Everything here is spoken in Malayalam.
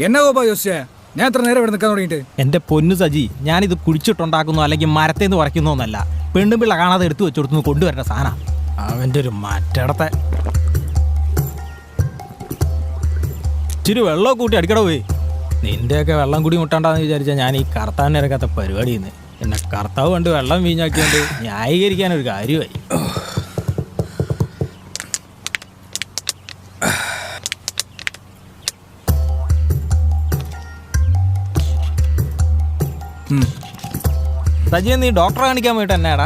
എന്നാ കോപ്പാ ജോസേ, ഞാൻ എത്ര നേരം ഇവിടെ നിൽക്കാൻ തുടങ്ങിയിട്ട്? എൻ്റെ പൊന്നു സജി, ഞാനിത് കുടിച്ചിട്ടുണ്ടാക്കുന്നു അല്ലെങ്കിൽ മരത്തേന്ന് പറിക്കുന്നൊന്നല്ല. പെണ്ണുപിള്ള കാണാതെ എടുത്തു വെച്ചെടുത്തു കൊണ്ടുവരേണ്ട സാധനം. അവൻ്റെ ഒരു മറ്റടത്തെ ഇച്ചിരി വെള്ളം കൂട്ടി അടിക്കട പോയി. നിൻ്റെയൊക്കെ വെള്ളം കൂടി മുട്ടണ്ടെന്ന് വിചാരിച്ചാൽ ഞാൻ ഈ കർത്താവിനെ ഇറക്കാത്ത പരിപാടി ചെയ്യുന്നത്. എന്നെ കർത്താവ് കണ്ട് വെള്ളം വീഞ്ഞാക്കിയോണ്ട് ന്യായീകരിക്കാനൊരു കാര്യമായി. സജി, നീ ഡോക്ടറെ കാണിക്കാൻ പോയിട്ട് എന്നാടാ?